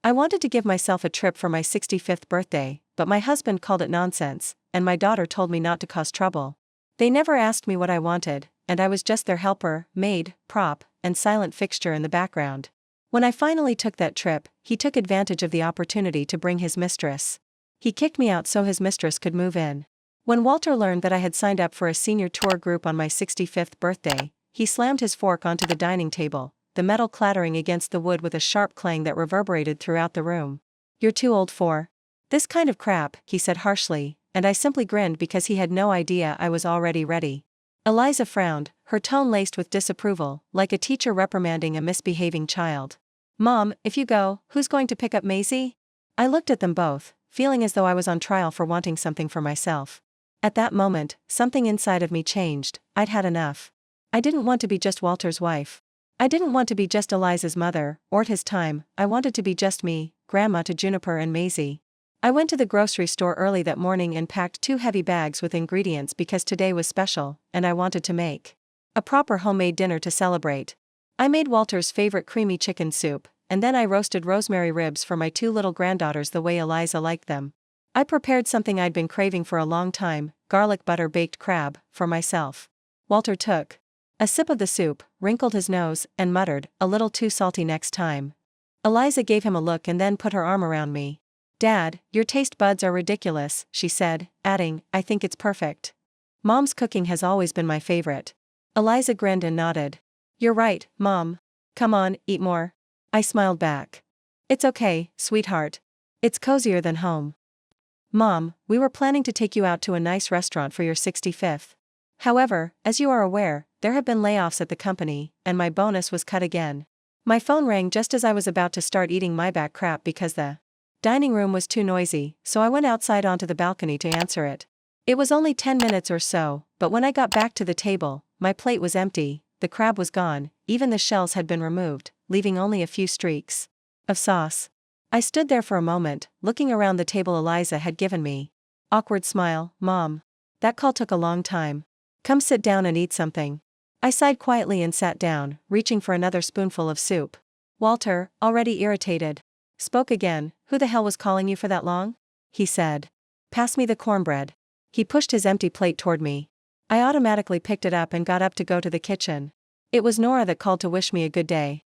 I wanted to give myself a trip for my 65th birthday, but my husband called it nonsense, and my daughter told me not to cause trouble. They never asked me what I wanted, and I was just their helper, maid, prop, and silent fixture in the background. When I finally took that trip, he took advantage of the opportunity to bring his mistress. He kicked me out so his mistress could move in. When Walter learned that I had signed up for a senior tour group on my 65th birthday, he slammed his fork onto the dining table, the metal clattering against the wood with a sharp clang that reverberated throughout the room. "You're too old for this kind of crap," he said harshly, and I simply grinned because he had no idea I was already ready. Eliza frowned, her tone laced with disapproval, like a teacher reprimanding a misbehaving child. "Mom, if you go, who's going to pick up Maisie?" I looked at them both, feeling as though I was on trial for wanting something for myself. At that moment, something inside of me changed. I'd had enough. I didn't want to be just Walter's wife. I didn't want to be just Eliza's mother, or at his time, I wanted to be just me, Grandma to Juniper and Maisie. I went to the grocery store early that morning and packed 2 heavy bags with ingredients because today was special, and I wanted to make a proper homemade dinner to celebrate. I made Walter's favorite creamy chicken soup, and then I roasted rosemary ribs for my 2 little granddaughters the way Eliza liked them. I prepared something I'd been craving for a long time, garlic butter baked crab, for myself. Walter took a sip of the soup, wrinkled his nose, and muttered, "A little too salty next time." Eliza gave him a look and then put her arm around me. "Dad, your taste buds are ridiculous," she said, adding, "I think it's perfect. Mom's cooking has always been my favorite." Eliza grinned and nodded. "You're right, Mom. Come on, eat more." I smiled back. "It's okay, sweetheart. It's cozier than home." "Mom, we were planning to take you out to a nice restaurant for your 65th. However, as you are aware, there have been layoffs at the company, and my bonus was cut again." My phone rang just as I was about to start eating my back crap because the dining room was too noisy, so I went outside onto the balcony to answer it. It was only 10 minutes or so, but when I got back to the table, my plate was empty, the crab was gone, even the shells had been removed, leaving only a few streaks of sauce. I stood there for a moment, looking around the table Eliza had given me. Awkward smile, "Mom. That call took a long time. Come sit down and eat something." I sighed quietly and sat down, reaching for another spoonful of soup. Walter, already irritated, spoke again. "Who the hell was calling you for that long?" he said. "Pass me the cornbread." He pushed his empty plate toward me. I automatically picked it up and got up to go to the kitchen. It was Nora that called to wish me a good day.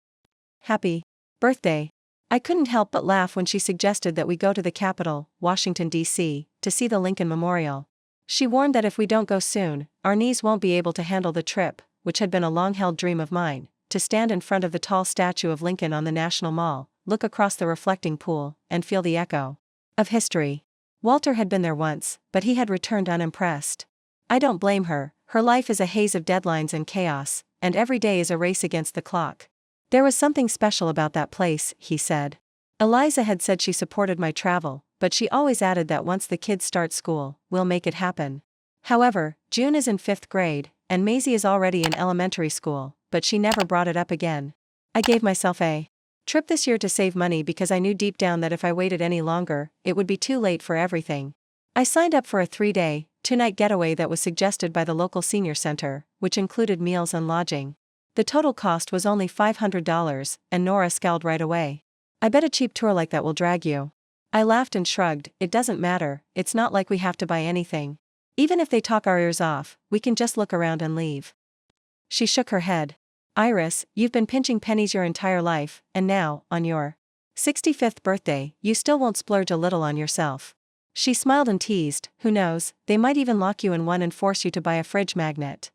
"Happy birthday." I couldn't help but laugh when she suggested that we go to the Capitol, Washington, D.C., to see the Lincoln Memorial. She warned that if we don't go soon, our knees won't be able to handle the trip, which had been a long-held dream of mine, to stand in front of the tall statue of Lincoln on the National Mall, look across the reflecting pool, and feel the echo of history. Walter had been there once, but he had returned unimpressed. I don't blame her. Her life is a haze of deadlines and chaos, and every day is a race against the clock. There was something special about that place, he said. Eliza had said she supported my travel, but she always added that once the kids start school, we'll make it happen. However, June is in 5th grade, and Maisie is already in elementary school, but she never brought it up again. I gave myself a trip this year to save money because I knew deep down that if I waited any longer, it would be too late for everything. I signed up for a 3-day, 2-night getaway that was suggested by the local senior center, which included meals and lodging. The total cost was only $500, and Nora scowled right away. "I bet a cheap tour like that will drag you." I laughed and shrugged. "It doesn't matter, it's not like we have to buy anything. Even if they talk our ears off, we can just look around and leave." She shook her head. "Iris, you've been pinching pennies your entire life, and now, on your 65th birthday, you still won't splurge a little on yourself." She smiled and teased, "Who knows, they might even lock you in one and force you to buy a fridge magnet."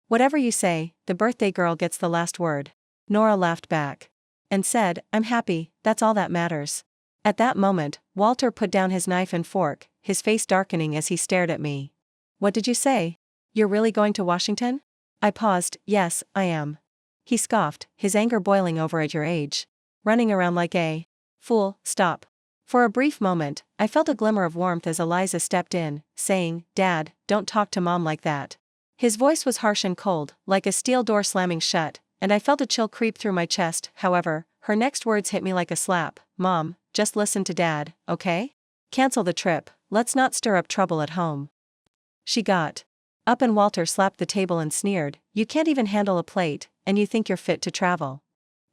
"Whatever you say, the birthday girl gets the last word." Nora laughed back and said, "I'm happy, that's all that matters." At that moment, Walter put down his knife and fork, his face darkening as he stared at me. "What did you say? You're really going to Washington?" I paused. "Yes, I am." He scoffed, his anger boiling over at your age. "Running around like a fool, stop." For a brief moment, I felt a glimmer of warmth as Eliza stepped in, saying, "Dad, don't talk to Mom like that." His voice was harsh and cold, like a steel door slamming shut, and I felt a chill creep through my chest. However, her next words hit me like a slap. "Mom, just listen to Dad, okay? Cancel the trip, let's not stir up trouble at home." She got up and Walter slapped the table and sneered, "You can't even handle a plate, and you think you're fit to travel.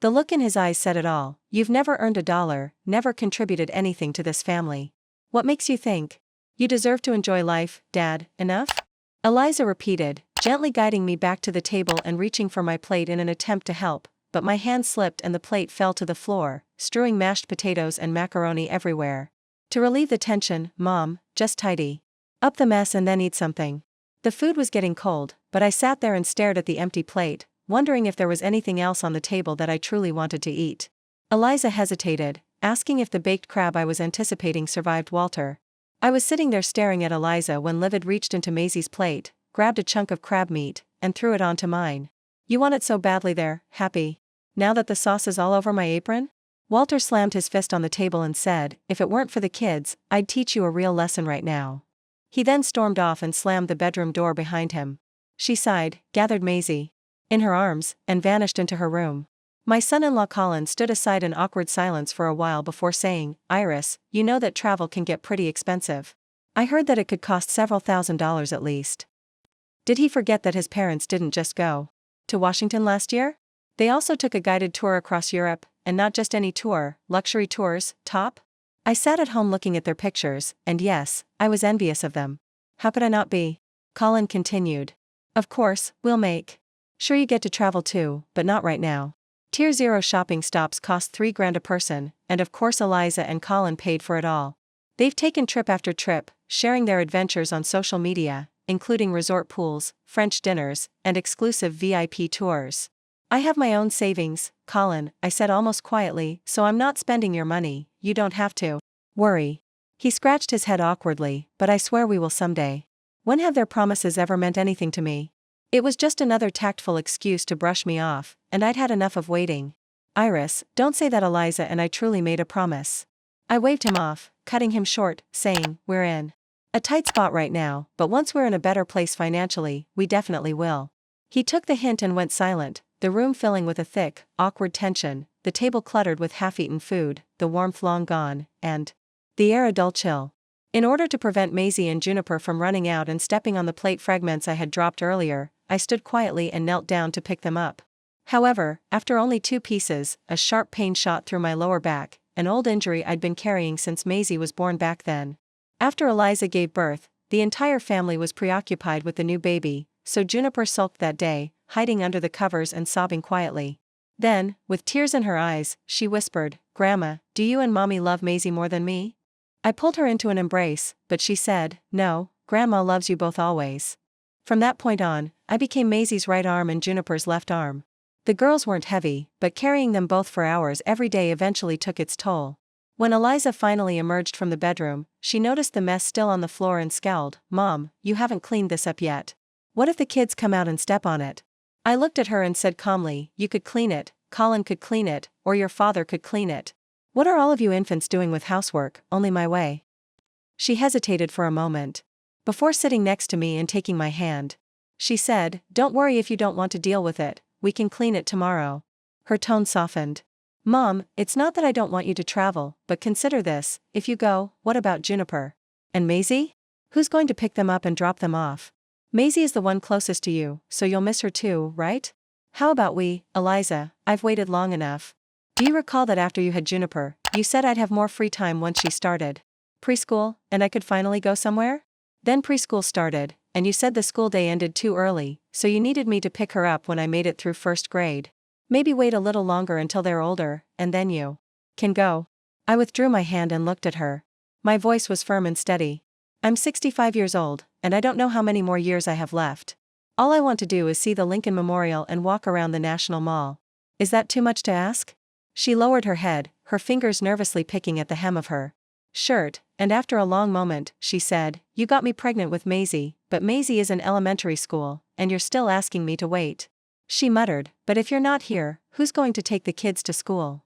The look in his eyes said it all. You've never earned $1, never contributed anything to this family. What makes you think you deserve to enjoy life, Dad, enough? Eliza repeated, gently guiding me back to the table and reaching for my plate in an attempt to help, but my hand slipped and the plate fell to the floor, strewing mashed potatoes and macaroni everywhere. To relieve the tension, Mom, just tidy up the mess and then eat something. The food was getting cold, but I sat there and stared at the empty plate, wondering if there was anything else on the table that I truly wanted to eat. Eliza hesitated, asking if the baked crab I was anticipating survived Walter. I was sitting there staring at Eliza when Livid reached into Maisie's plate, grabbed a chunk of crab meat, and threw it onto mine. You want it so badly there, Happy? Now that the sauce is all over my apron? Walter slammed his fist on the table and said, if it weren't for the kids, I'd teach you a real lesson right now. He then stormed off and slammed the bedroom door behind him. She sighed, gathered Maisie in her arms, and vanished into her room. My son-in-law Colin stood aside in awkward silence for a while before saying, Iris, you know that travel can get pretty expensive. I heard that it could cost several $1,000s at least. Did he forget that his parents didn't just go to Washington last year? They also took a guided tour across Europe, and not just any tour, luxury tours, top? I sat at home looking at their pictures, and yes, I was envious of them. How could I not be? Colin continued. Of course, we'll make sure you get to travel too, but not right now. Tier 0 shopping stops cost $3,000 a person, and of course Eliza and Colin paid for it all. They've taken trip after trip, sharing their adventures on social media, including resort pools, French dinners, and exclusive VIP tours. I have my own savings, Colin, I said almost quietly, so I'm not spending your money, you don't have to worry. He scratched his head awkwardly, but I swear we will someday. When have their promises ever meant anything to me? It was just another tactful excuse to brush me off, and I'd had enough of waiting. Iris, don't say that. Eliza and I truly made a promise. I waved him off, cutting him short, saying, we're in a tight spot right now, but once we're in a better place financially, we definitely will. He took the hint and went silent, the room filling with a thick, awkward tension, the table cluttered with half-eaten food, the warmth long gone, and the air a dull chill. In order to prevent Maisie and Juniper from running out and stepping on the plate fragments I had dropped earlier, I stood quietly and knelt down to pick them up. However, after only 2 pieces, a sharp pain shot through my lower back, an old injury I'd been carrying since Maisie was born back then. After Eliza gave birth, the entire family was preoccupied with the new baby, so Juniper sulked that day, hiding under the covers and sobbing quietly. Then, with tears in her eyes, she whispered, Grandma, do you and Mommy love Maisie more than me? I pulled her into an embrace, but she said, no, Grandma loves you both always. From that point on, I became Maisie's right arm and Juniper's left arm. The girls weren't heavy, but carrying them both for hours every day eventually took its toll. When Eliza finally emerged from the bedroom, she noticed the mess still on the floor and scowled, Mom, you haven't cleaned this up yet. What if the kids come out and step on it? I looked at her and said calmly, you could clean it, Colin could clean it, or your father could clean it. What are all of you infants doing with housework, only my way? She hesitated for a moment. Before sitting next to me and taking my hand, she said, don't worry if you don't want to deal with it, we can clean it tomorrow. Her tone softened. Mom, it's not that I don't want you to travel, but consider this, if you go, what about Juniper? And Maisie? Who's going to pick them up and drop them off? Maisie is the one closest to you, so you'll miss her too, right? How about we, Eliza, I've waited long enough. Do you recall that after you had Juniper, you said I'd have more free time once she started preschool, and I could finally go somewhere? Then preschool started, and you said the school day ended too early, so you needed me to pick her up when I made it through 1st grade. Maybe wait a little longer until they're older, and then you can go. I withdrew my hand and looked at her. My voice was firm and steady. I'm 65 years old, and I don't know how many more years I have left. All I want to do is see the Lincoln Memorial and walk around the National Mall. Is that too much to ask? She lowered her head, her fingers nervously picking at the hem of her shirt, and after a long moment, she said, you got me pregnant with Maisie, but Maisie is in elementary school, and you're still asking me to wait. She muttered, but if you're not here, who's going to take the kids to school?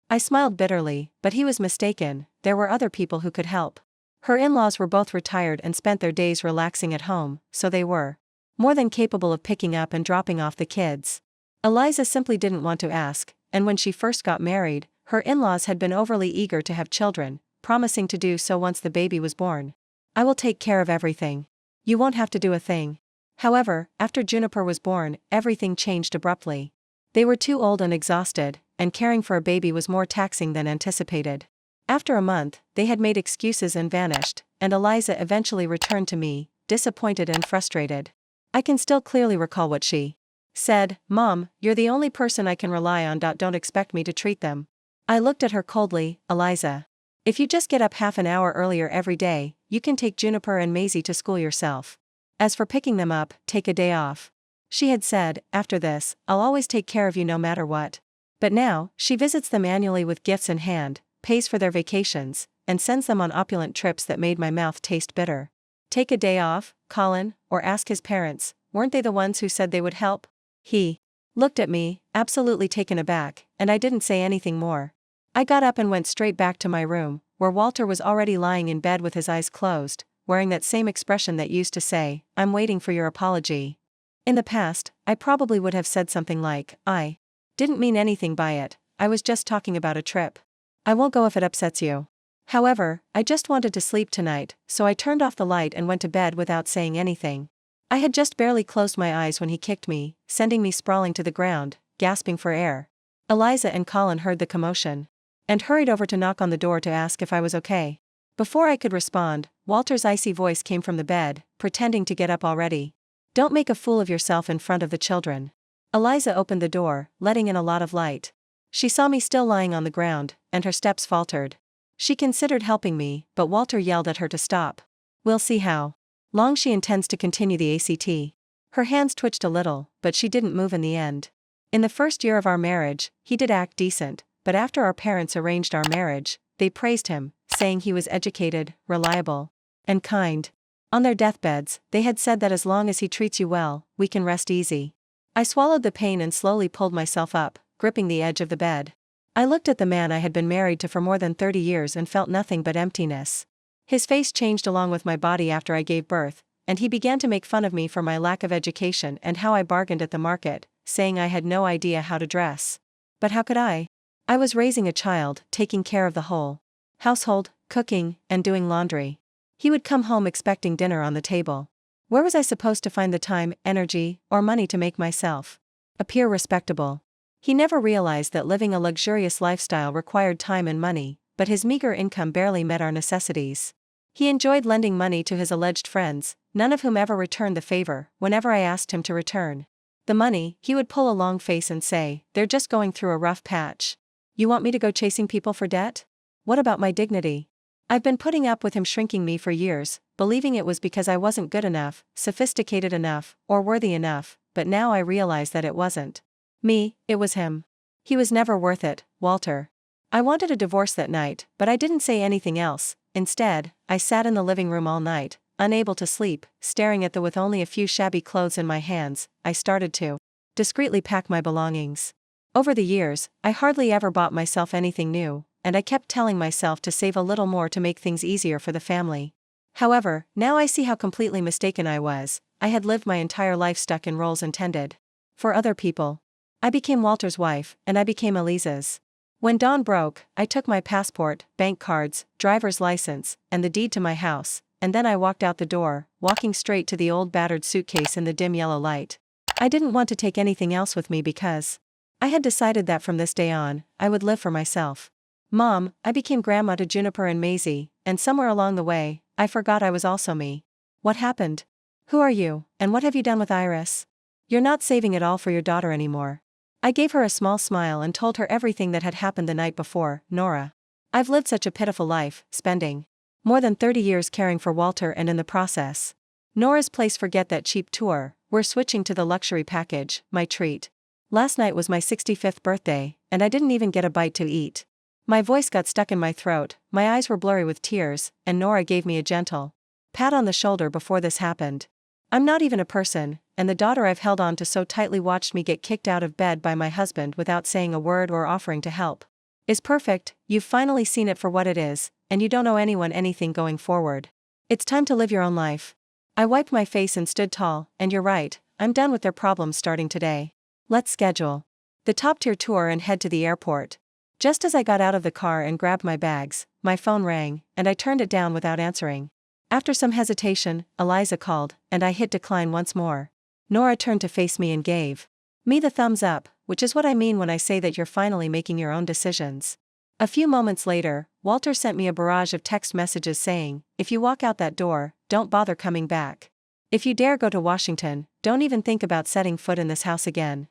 I smiled bitterly, but he was mistaken, there were other people who could help. Her in-laws were both retired and spent their days relaxing at home, so they were more than capable of picking up and dropping off the kids. Eliza simply didn't want to ask, and when she first got married, her in-laws had been overly eager to have children, promising to do so once the baby was born. I will take care of everything. You won't have to do a thing. However, after Juniper was born, everything changed abruptly. They were too old and exhausted, and caring for a baby was more taxing than anticipated. After a month, they had made excuses and vanished, and Eliza eventually returned to me, disappointed and frustrated. I can still clearly recall what she said. "Mom, you're the only person I can rely on. Don't expect me to treat them." I looked at her coldly. "Eliza, if you just get up half an hour earlier every day, you can take Juniper and Maisie to school yourself. As for picking them up, take a day off." She had said, "After this, I'll always take care of you no matter what." But now, she visits them annually with gifts in hand, pays for their vacations, and sends them on opulent trips that made my mouth taste bitter. Take a day off, Colin, or ask his parents, weren't they the ones who said they would help? He looked at me, absolutely taken aback, and I didn't say anything more. I got up and went straight back to my room, where Walter was already lying in bed with his eyes closed, wearing that same expression that used to say, "I'm waiting for your apology." In the past, I probably would have said something like, "I didn't mean anything by it, I was just talking about a trip. I won't go if it upsets you." However, I just wanted to sleep tonight, so I turned off the light and went to bed without saying anything. I had just barely closed my eyes when he kicked me, sending me sprawling to the ground, gasping for air. Eliza and Colin heard the commotion and hurried over to knock on the door to ask if I was okay. Before I could respond, Walter's icy voice came from the bed, pretending to get up already. "Don't make a fool of yourself in front of the children." Eliza opened the door, letting in a lot of light. She saw me still lying on the ground, and her steps faltered. She considered helping me, but Walter yelled at her to stop. "We'll see how long she intends to continue the ACT." Her hands twitched a little, but she didn't move in the end. In the first year of our marriage, he did act decent, but after our parents arranged our marriage, they praised him, saying he was educated, reliable, and kind. On their deathbeds, they had said that as long as he treats you well, we can rest easy. I swallowed the pain and slowly pulled myself up, gripping the edge of the bed. I looked at the man I had been married to for more than 30 years and felt nothing but emptiness. His face changed along with my body after I gave birth, and he began to make fun of me for my lack of education and how I bargained at the market, saying I had no idea how to dress. But how could I? I was raising a child, taking care of the whole household, cooking, and doing laundry. He would come home expecting dinner on the table. Where was I supposed to find the time, energy, or money to make myself appear respectable? He never realized that living a luxurious lifestyle required time and money, but his meager income barely met our necessities. He enjoyed lending money to his alleged friends, none of whom ever returned the favor, whenever I asked him to return the money. He would pull a long face and say, "They're just going through a rough patch. You want me to go chasing people for debt? What about my dignity?" I've been putting up with him shrinking me for years, believing it was because I wasn't good enough, sophisticated enough, or worthy enough, but now I realize that it wasn't me, it was him. He was never worth it, Walter. I wanted a divorce that night, but I didn't say anything else. Instead, I sat in the living room all night, unable to sleep, staring at the with only a few shabby clothes in my hands. I started to discreetly pack my belongings. Over the years, I hardly ever bought myself anything new, and I kept telling myself to save a little more to make things easier for the family. However, now I see how completely mistaken I was. I had lived my entire life stuck in roles intended for other people. I became Walter's wife, and I became Eliza's. When dawn broke, I took my passport, bank cards, driver's license, and the deed to my house, and then I walked out the door, walking straight to the old battered suitcase in the dim yellow light. I didn't want to take anything else with me because I had decided that from this day on, I would live for myself. Mom, I became grandma to Juniper and Maisie, and somewhere along the way, I forgot I was also me. What happened? Who are you, and what have you done with Iris? You're not saving it all for your daughter anymore. I gave her a small smile and told her everything that had happened the night before. Nora, I've lived such a pitiful life, spending more than 30 years caring for Walter, and in the process, Nora's place. Forget that cheap tour, we're switching to the luxury package, my treat. Last night was my 65th birthday, and I didn't even get a bite to eat. My voice got stuck in my throat, my eyes were blurry with tears, and Nora gave me a gentle pat on the shoulder before this happened. I'm not even a person, and the daughter I've held on to so tightly watched me get kicked out of bed by my husband without saying a word or offering to help. Is perfect. You've finally seen it for what it is, and you don't owe anyone anything going forward. It's time to live your own life. I wiped my face and stood tall, and you're right, I'm done with their problems starting today. Let's schedule the top-tier tour and head to the airport. Just as I got out of the car and grabbed my bags, my phone rang, and I turned it down without answering. After some hesitation, Eliza called, and I hit decline once more. Nora turned to face me and gave me the thumbs up, which is what I mean when I say that you're finally making your own decisions. A few moments later, Walter sent me a barrage of text messages saying, if you walk out that door, don't bother coming back. If you dare go to Washington, don't even think about setting foot in this house again.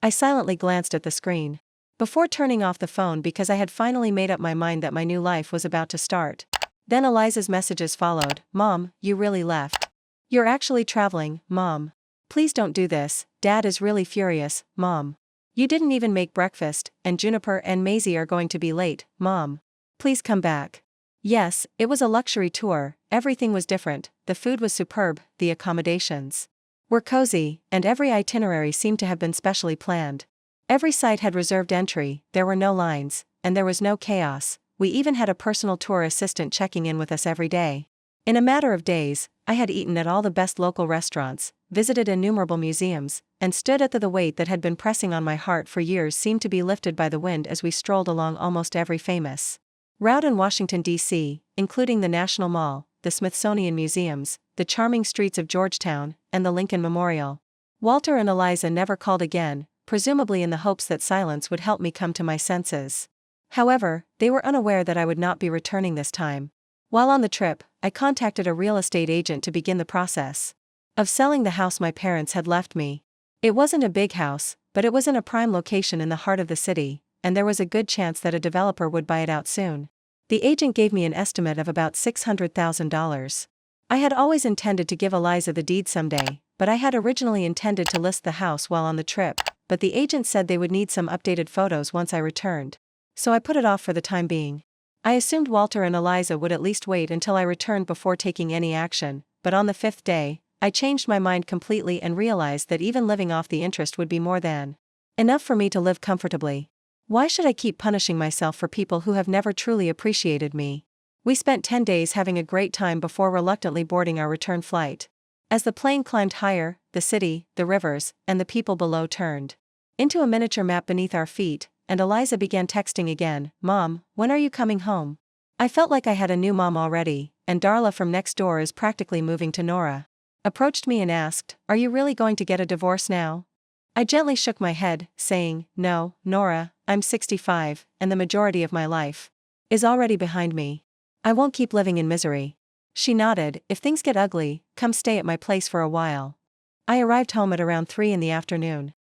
I silently glanced at the screen before turning off the phone because I had finally made up my mind that my new life was about to start. Then Eliza's messages followed. Mom, you really left. You're actually traveling, Mom. Please don't do this, Dad is really furious, Mom. You didn't even make breakfast, and Juniper and Maisie are going to be late, Mom. Please come back. Yes, it was a luxury tour, everything was different, the food was superb, the accommodations were cozy, and every itinerary seemed to have been specially planned. Every site had reserved entry, there were no lines, and there was no chaos. We even had a personal tour assistant checking in with us every day. In a matter of days, I had eaten at all the best local restaurants, visited innumerable museums, and stood at the weight that had been pressing on my heart for years seemed to be lifted by the wind as we strolled along almost every famous route in Washington, D.C., including the National Mall, the Smithsonian Museums, the charming streets of Georgetown, and the Lincoln Memorial. Walter and Eliza never called again, presumably in the hopes that silence would help me come to my senses. However, they were unaware that I would not be returning this time. While on the trip, I contacted a real estate agent to begin the process of selling the house my parents had left me. It wasn't a big house, but it was in a prime location in the heart of the city, and there was a good chance that a developer would buy it out soon. The agent gave me an estimate of about $600,000. I had always intended to give Eliza the deed someday, but I had originally intended to list the house while on the trip, but the agent said they would need some updated photos once I returned. So I put it off for the time being. I assumed Walter and Eliza would at least wait until I returned before taking any action, but on the 5th day, I changed my mind completely and realized that even living off the interest would be more than enough for me to live comfortably. Why should I keep punishing myself for people who have never truly appreciated me? We spent 10 days having a great time before reluctantly boarding our return flight. As the plane climbed higher, the city, the rivers, and the people below turned into a miniature map beneath our feet, and Eliza began texting again, Mom, when are you coming home? I felt like I had a new mom already, and Darla from next door is practically moving to Nora. Approached me and asked, are you really going to get a divorce now? I gently shook my head, saying, no, Nora, I'm 65, and the majority of my life is already behind me. I won't keep living in misery. She nodded, if things get ugly, come stay at my place for a while. I arrived home at around 3 in the afternoon.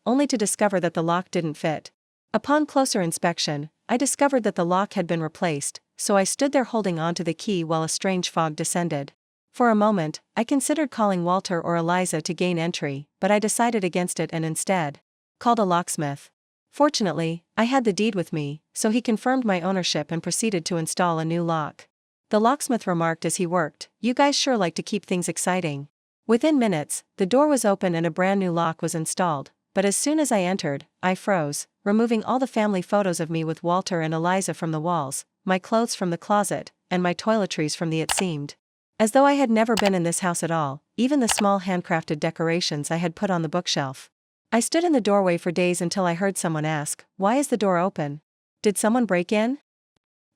Only to discover that the lock didn't fit. Upon closer inspection, I discovered that the lock had been replaced, so I stood there holding onto the key while a strange fog descended. For a moment, I considered calling Walter or Eliza to gain entry, but I decided against it and instead called a locksmith. Fortunately, I had the deed with me, so he confirmed my ownership and proceeded to install a new lock. The locksmith remarked as he worked, you guys sure like to keep things exciting. Within minutes, the door was open and a brand new lock was installed, but as soon as I entered, I froze, removing all the family photos of me with Walter and Eliza from the walls, my clothes from the closet, and my toiletries from the it seemed as though I had never been in this house at all, even the small handcrafted decorations I had put on the bookshelf. I stood in the doorway for days until I heard someone ask, why is the door open? Did someone break in?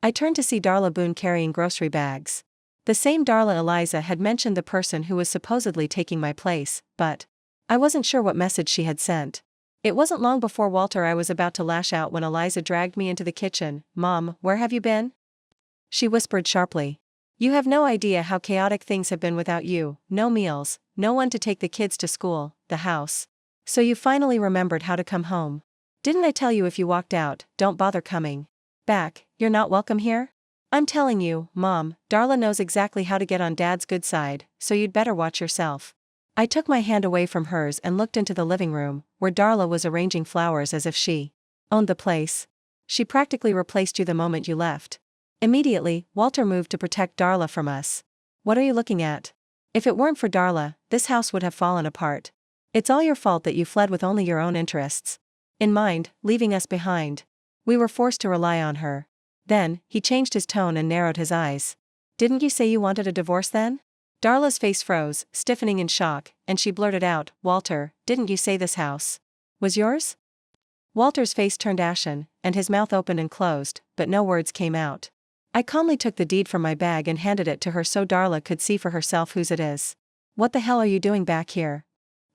I turned to see Darla Boone carrying grocery bags. The same Darla Eliza had mentioned the person who was supposedly taking my place, but I wasn't sure what message she had sent. It wasn't long before Walter I was about to lash out when Eliza dragged me into the kitchen. Mom, where have you been? She whispered sharply. You have no idea how chaotic things have been without you, no meals, no one to take the kids to school, the house. So you finally remembered how to come home. Didn't I tell you if you walked out, don't bother coming back, you're not welcome here? I'm telling you, Mom, Darla knows exactly how to get on Dad's good side, so you'd better watch yourself. I took my hand away from hers and looked into the living room, where Darla was arranging flowers as if she owned the place. She practically replaced you the moment you left. Immediately, Walter moved to protect Darla from us. What are you looking at? If it weren't for Darla, this house would have fallen apart. It's all your fault that you fled with only your own interests in mind, leaving us behind. We were forced to rely on her. Then, he changed his tone and narrowed his eyes. Didn't you say you wanted a divorce then? Darla's face froze, stiffening in shock, and she blurted out, Walter, didn't you say this house was yours? Walter's face turned ashen, and his mouth opened and closed, but no words came out. I calmly took the deed from my bag and handed it to her so Darla could see for herself whose it is. What the hell are you doing back here?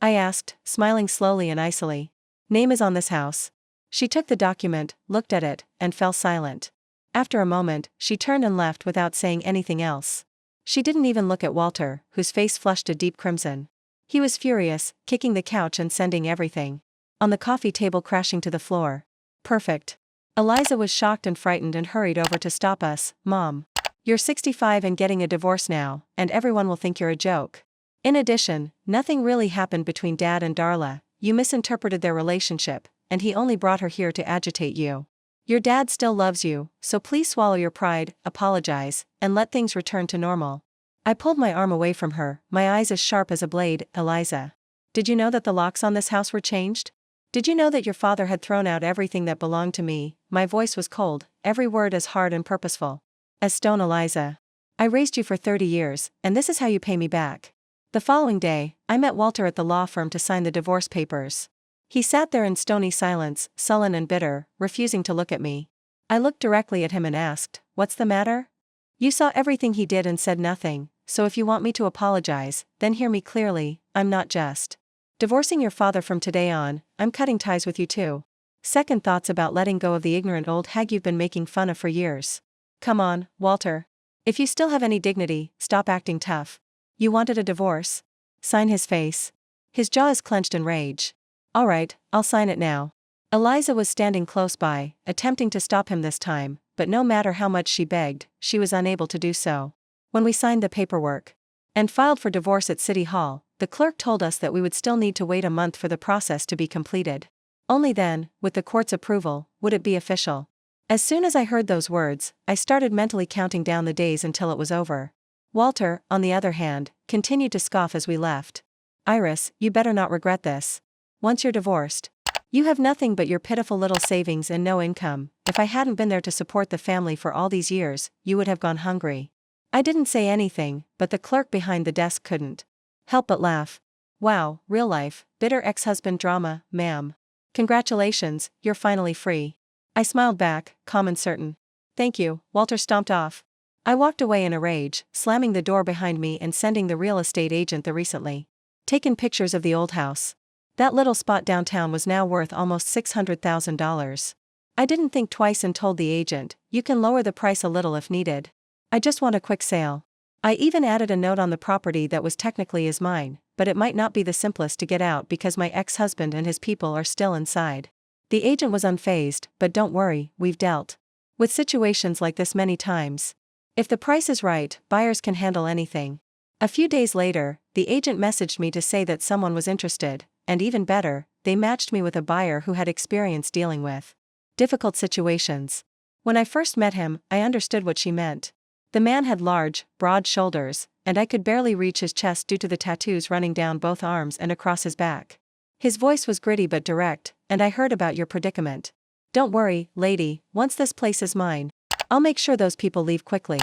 I asked, smiling slowly and icily. Name is on this house. She took the document, looked at it, and fell silent. After a moment, she turned and left without saying anything else. She didn't even look at Walter, whose face flushed a deep crimson. He was furious, kicking the couch and sending everything on the coffee table crashing to the floor. Perfect. Eliza was shocked and frightened and hurried over to stop us. Mom. You're 65 and getting a divorce now, and everyone will think you're a joke. In addition, nothing really happened between Dad and Darla. You misinterpreted their relationship, and he only brought her here to agitate you. Your dad still loves you, so please swallow your pride, apologize, and let things return to normal. I pulled my arm away from her, my eyes as sharp as a blade. Eliza. Did you know that the locks on this house were changed? Did you know that your father had thrown out everything that belonged to me? My voice was cold, every word as hard and purposeful as stone. Eliza. I raised you for 30 years, and this is how you pay me back. The following day, I met Walter at the law firm to sign the divorce papers. He sat there in stony silence, sullen and bitter, refusing to look at me. I looked directly at him and asked, "What's the matter?" "You saw everything he did and said nothing, so if you want me to apologize, then hear me clearly. I'm not just divorcing your father from today on, I'm cutting ties with you too. Second thoughts about letting go of the ignorant old hag you've been making fun of for years. Come on, Walter. If you still have any dignity, stop acting tough. You wanted a divorce? Sign." His face. His jaw is clenched in rage. All right, I'll sign it now. Eliza was standing close by, attempting to stop him this time, but no matter how much she begged, she was unable to do so. When we signed the paperwork and filed for divorce at City Hall, the clerk told us that we would still need to wait a month for the process to be completed. Only then, with the court's approval, would it be official. As soon as I heard those words, I started mentally counting down the days until it was over. Walter, on the other hand, continued to scoff as we left. Iris, you better not regret this. Once you're divorced, you have nothing but your pitiful little savings and no income. If I hadn't been there to support the family for all these years, you would have gone hungry. I didn't say anything, but the clerk behind the desk couldn't help but laugh. Wow, real life, bitter ex-husband drama, ma'am. Congratulations, you're finally free. I smiled back, calm and certain. Thank you. Walter stomped off. I walked away in a rage, slamming the door behind me and sending the real estate agent the recently taken pictures of the old house. That little spot downtown was now worth almost $600,000. I didn't think twice and told the agent, "You can lower the price a little if needed. I just want a quick sale." I even added a note on the property that was technically is mine, but it might not be the simplest to get out because my ex-husband and his people are still inside. The agent was unfazed, but don't worry, we've dealt with situations like this many times. If the price is right, buyers can handle anything. A few days later, the agent messaged me to say that someone was interested, and even better, they matched me with a buyer who had experience dealing with difficult situations. When I first met him, I understood what she meant. The man had large, broad shoulders, and I could barely reach his chest due to the tattoos running down both arms and across his back. His voice was gritty but direct, and I heard about your predicament. Don't worry, lady, once this place is mine, I'll make sure those people leave quickly.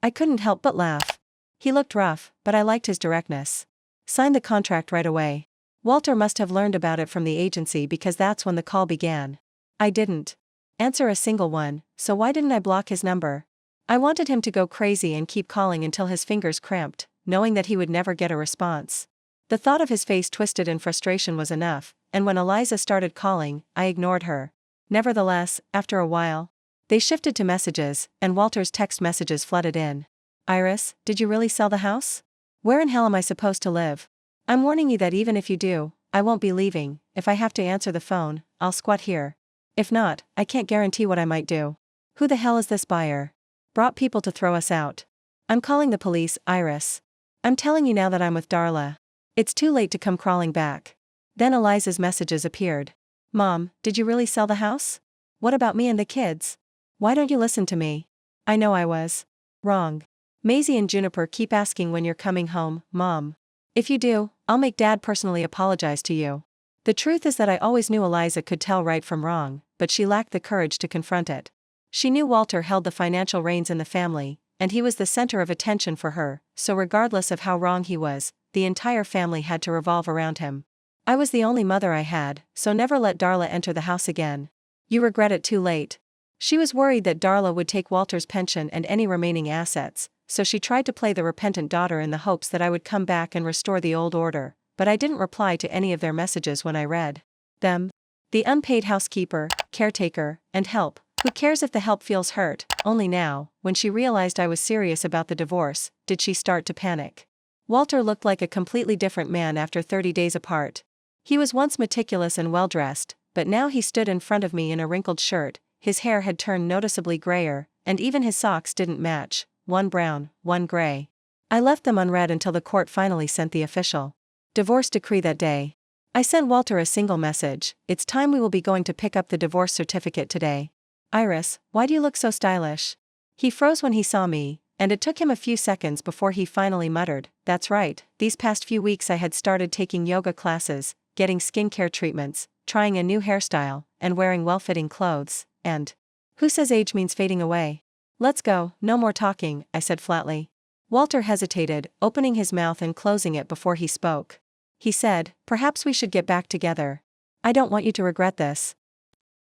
I couldn't help but laugh. He looked rough, but I liked his directness. Signed the contract right away. Walter must have learned about it from the agency because that's when the call began. I didn't answer a single one, so why didn't I block his number? I wanted him to go crazy and keep calling until his fingers cramped, knowing that he would never get a response. The thought of his face twisted in frustration was enough, and when Eliza started calling, I ignored her. Nevertheless, after a while, they shifted to messages, and Walter's text messages flooded in. Iris, did you really sell the house? Where in hell am I supposed to live? I'm warning you that even if you do, I won't be leaving. If I have to answer the phone, I'll squat here. If not, I can't guarantee what I might do. Who the hell is this buyer? Brought people to throw us out. I'm calling the police, Iris. I'm telling you now that I'm with Darla. It's too late to come crawling back. Then Eliza's messages appeared. Mom, did you really sell the house? What about me and the kids? Why don't you listen to me? I know I was wrong. Maisie and Juniper keep asking when you're coming home, Mom. If you do, I'll make Dad personally apologize to you. The truth is that I always knew Eliza could tell right from wrong, but she lacked the courage to confront it. She knew Walter held the financial reins in the family, and he was the center of attention for her, so regardless of how wrong he was, the entire family had to revolve around him. I was the only mother I had, so never let Darla enter the house again. You regret it too late. She was worried that Darla would take Walter's pension and any remaining assets, so she tried to play the repentant daughter in the hopes that I would come back and restore the old order, but I didn't reply to any of their messages when I read them. The unpaid housekeeper, caretaker, and help. Who cares if the help feels hurt? Only now, when she realized I was serious about the divorce, did she start to panic. Walter looked like a completely different man after 30 days apart. He was once meticulous and well-dressed, but now he stood in front of me in a wrinkled shirt, his hair had turned noticeably grayer, and even his socks didn't match, one brown, one gray. I left them unread until the court finally sent the official divorce decree that day. I sent Walter a single message: "It's time, we will be going to pick up the divorce certificate today." "Iris, why do you look so stylish?" He froze when he saw me, and it took him a few seconds before he finally muttered, "That's right, these past few weeks I had started taking yoga classes, getting skincare treatments, trying a new hairstyle, and wearing well-fitting clothes, and who says age means fading away? Let's go, no more talking," I said flatly. Walter hesitated, opening his mouth and closing it before he spoke. He said, "Perhaps we should get back together. I don't want you to regret this."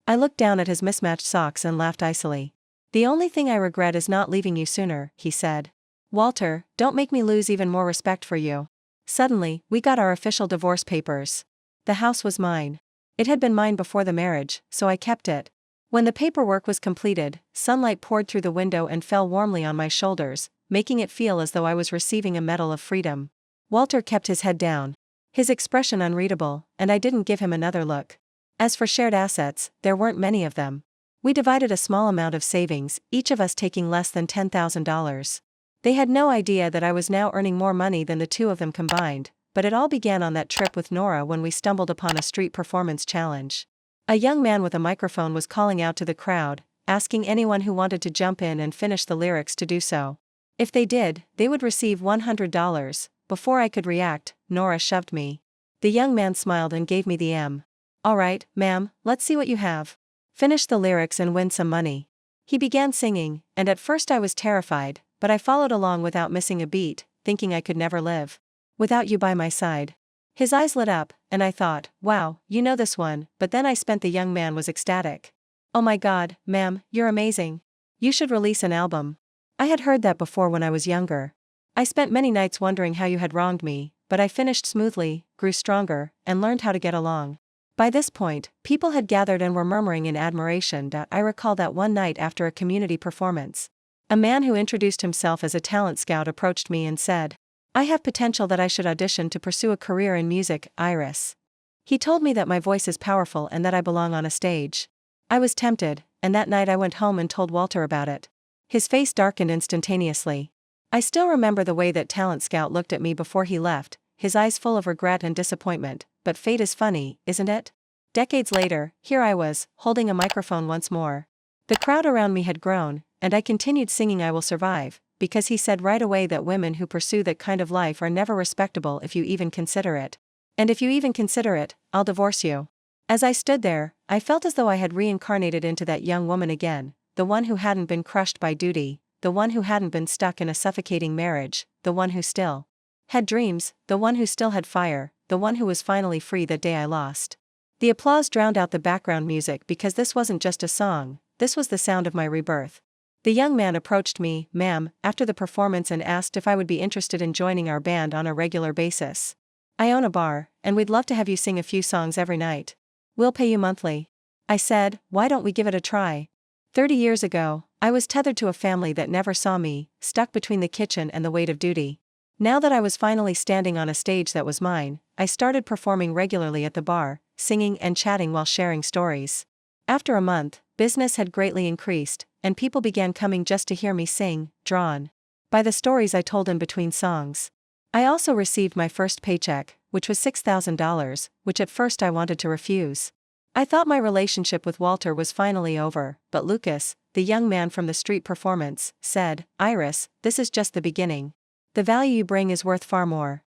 I looked down at his mismatched socks and laughed icily. "The only thing I regret is not leaving you sooner," he said. "Walter, don't make me lose even more respect for you." Suddenly, we got our official divorce papers. The house was mine. It had been mine before the marriage, so I kept it. When the paperwork was completed, sunlight poured through the window and fell warmly on my shoulders, making it feel as though I was receiving a medal of freedom. Walter kept his head down, his expression unreadable, and I didn't give him another look. As for shared assets, there weren't many of them. We divided a small amount of savings, each of us taking less than $10,000. They had no idea that I was now earning more money than the two of them combined, but it all began on that trip with Nora when we stumbled upon a street performance challenge. A young man with a microphone was calling out to the crowd, asking anyone who wanted to jump in and finish the lyrics to do so. If they did, they would receive $100. Before I could react, Nora shoved me. The young man smiled and gave me the M. "All right, ma'am, let's see what you have. Finish the lyrics and win some money." He began singing, and at first I was terrified, but I followed along without missing a beat, thinking I could never live without you by my side. His eyes lit up, and I thought, wow, you know this one, but then I spent. The young man was ecstatic. "Oh my God, ma'am, you're amazing. You should release an album." I had heard that before when I was younger. "I spent many nights wondering how you had wronged me, but I finished smoothly, grew stronger, and learned how to get along." By this point, people had gathered and were murmuring in admiration. I recall that one night after a community performance, a man who introduced himself as a talent scout approached me and said, "I have potential that I should audition to pursue a career in music, Iris." He told me that my voice is powerful and that I belong on a stage. I was tempted, and that night I went home and told Walter about it. His face darkened instantaneously. I still remember the way that talent scout looked at me before he left, his eyes full of regret and disappointment. But fate is funny, isn't it? Decades later, here I was, holding a microphone once more. The crowd around me had grown, and I continued singing "I Will Survive," because he said right away that women who pursue that kind of life are never respectable if you even consider it. And if you even consider it, I'll divorce you. As I stood there, I felt as though I had reincarnated into that young woman again, the one who hadn't been crushed by duty, the one who hadn't been stuck in a suffocating marriage, the one who still had dreams, the one who still had fire, the one who was finally free that day I lost. The applause drowned out the background music because this wasn't just a song, this was the sound of my rebirth. The young man approached me, "Ma'am," after the performance and asked if I would be interested in joining our band on a regular basis. "I own a bar, and we'd love to have you sing a few songs every night. We'll pay you monthly." I said, "Why don't we give it a try?" 30 years ago, I was tethered to a family that never saw me, stuck between the kitchen and the weight of duty. Now that I was finally standing on a stage that was mine, I started performing regularly at the bar, singing and chatting while sharing stories. After a month, business had greatly increased, and people began coming just to hear me sing, drawn by the stories I told in between songs. I also received my first paycheck, which was $6,000, which at first I wanted to refuse. I thought my relationship with Walter was finally over, but Lucas, the young man from the street performance, said, "Iris, this is just the beginning. The value you bring is worth far more."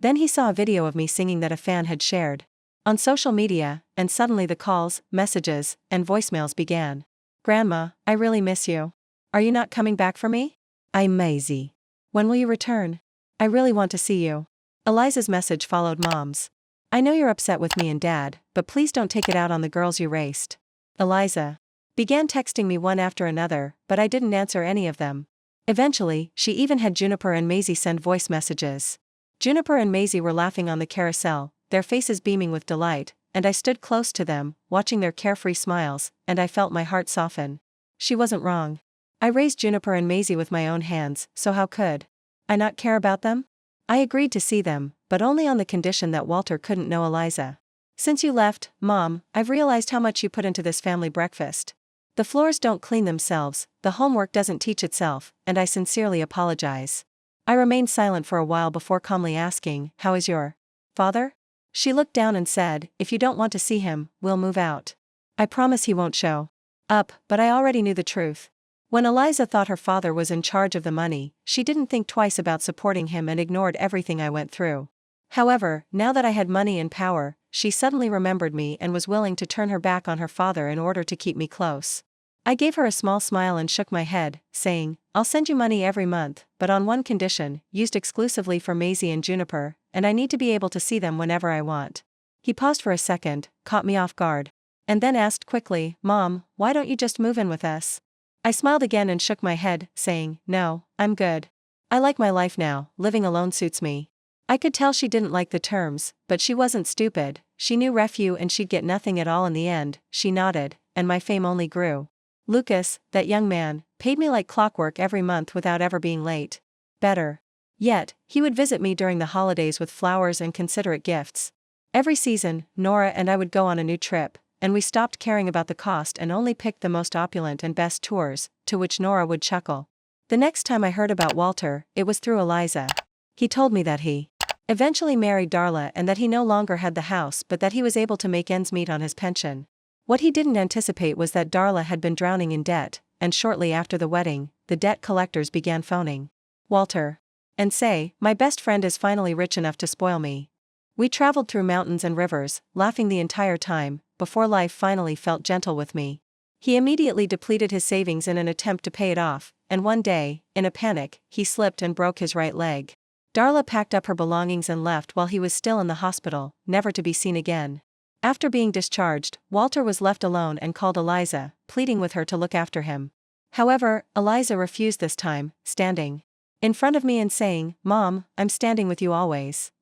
Then he saw a video of me singing that a fan had shared on social media, and suddenly the calls, messages, and voicemails began. "Grandma, I really miss you. Are you not coming back for me? I'm Maisie. When will you return? I really want to see you." Eliza's message followed Mom's. "I know you're upset with me and Dad, but please don't take it out on the girls you raced." Eliza began texting me one after another, but I didn't answer any of them. Eventually, she even had Juniper and Maisie send voice messages. Juniper and Maisie were laughing on the carousel, their faces beaming with delight, and I stood close to them, watching their carefree smiles, and I felt my heart soften. She wasn't wrong. I raised Juniper and Maisie with my own hands, so how could I not care about them? I agreed to see them, but only on the condition that Walter couldn't know Eliza. Since you left, Mom, I've realized how much you put into this family breakfast. The floors don't clean themselves, the homework doesn't teach itself, and I sincerely apologize. I remained silent for a while before calmly asking, how is your father? She looked down and said, if you don't want to see him, we'll move out. I promise he won't show up, but I already knew the truth. When Eliza thought her father was in charge of the money, she didn't think twice about supporting him and ignored everything I went through. However, now that I had money and power, she suddenly remembered me and was willing to turn her back on her father in order to keep me close. I gave her a small smile and shook my head, saying, I'll send you money every month, but on one condition, used exclusively for Maisie and Juniper, and I need to be able to see them whenever I want. He paused for a second, caught me off guard, and then asked quickly, Mom, why don't you just move in with us? I smiled again and shook my head, saying, no, I'm good. I like my life now, living alone suits me. I could tell she didn't like the terms, but she wasn't stupid, she knew refu and she'd get nothing at all in the end. She nodded, and my fame only grew. Lucas, that young man, paid me like clockwork every month without ever being late. Better yet, he would visit me during the holidays with flowers and considerate gifts. Every season, Nora and I would go on a new trip, and we stopped caring about the cost and only picked the most opulent and best tours, to which Nora would chuckle. The next time I heard about Walter, it was through Eliza. He told me that he eventually married Darla and that he no longer had the house but that he was able to make ends meet on his pension. What he didn't anticipate was that Darla had been drowning in debt, and shortly after the wedding, the debt collectors began phoning Walter and say, my best friend is finally rich enough to spoil me. We traveled through mountains and rivers, laughing the entire time, before life finally felt gentle with me. He immediately depleted his savings in an attempt to pay it off, and one day, in a panic, he slipped and broke his right leg. Darla packed up her belongings and left while he was still in the hospital, never to be seen again. After being discharged, Walter was left alone and called Eliza, pleading with her to look after him. However, Eliza refused this time, standing in front of me and saying, Mom, I'm standing with you always.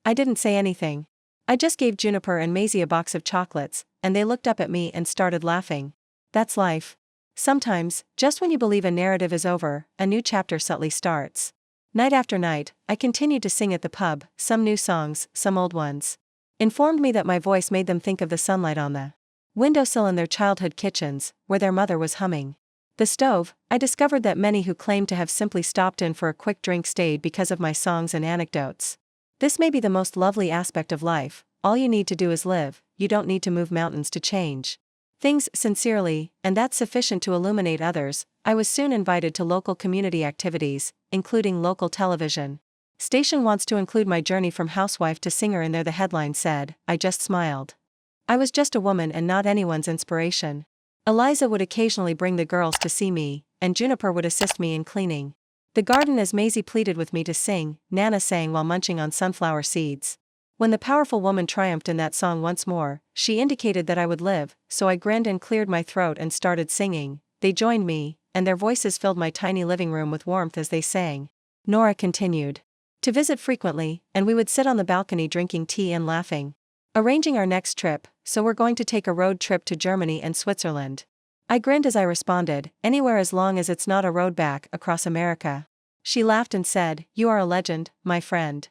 I didn't say anything. I just gave Juniper and Maisie a box of chocolates, and they looked up at me and started laughing. That's life. Sometimes, just when you believe a narrative is over, a new chapter subtly starts. Night after night, I continued to sing at the pub, some new songs, some old ones. Informed me that my voice made them think of the sunlight on the windowsill in their childhood kitchens, where their mother was humming the stove. I discovered that many who claimed to have simply stopped in for a quick drink stayed because of my songs and anecdotes. This may be the most lovely aspect of life. All you need to do is live, you don't need to move mountains to change things. Sincerely, and that's sufficient to illuminate others. I was soon invited to local community activities, including local television. Station wants to include my journey from housewife to singer in there, the headline said. I just smiled. I was just a woman and not anyone's inspiration. Eliza would occasionally bring the girls to see me, and Juniper would assist me in cleaning the garden as Maisie pleaded with me to sing. Nana sang while munching on sunflower seeds. When the powerful woman triumphed in that song once more, she indicated that I would live, so I grinned and cleared my throat and started singing. They joined me, and their voices filled my tiny living room with warmth as they sang. Nora continued to visit frequently, and we would sit on the balcony drinking tea and laughing. Arranging our next trip, so we're going to take a road trip to Germany and Switzerland. I grinned as I responded, anywhere as long as it's not a road back across America. She laughed and said, you are a legend, my friend.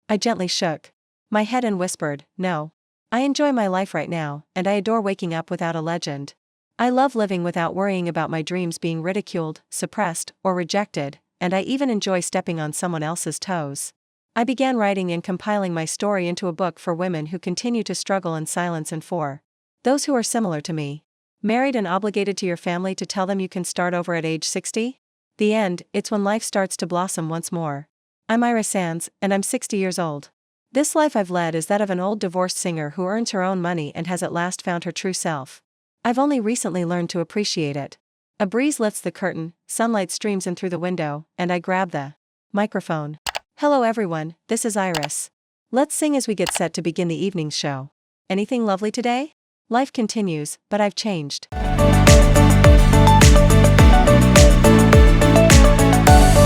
I gently shook my head and whispered, no. I enjoy my life right now, and I adore waking up without a legend. I love living without worrying about my dreams being ridiculed, suppressed, or rejected, and I even enjoy stepping on someone else's toes. I began writing and compiling my story into a book for women who continue to struggle in silence and for those who are similar to me. Married and obligated to your family to tell them you can start over at age 60? The end, it's when life starts to blossom once more. I'm Ira Sands, and I'm 60 years old. This life I've led is that of an old divorced singer who earns her own money and has at last found her true self. I've only recently learned to appreciate it. A breeze lifts the curtain, sunlight streams in through the window, and I grab the microphone. Hello everyone, this is Iris. Let's sing as we get set to begin the evening's show. Anything lovely today? Life continues, but I've changed.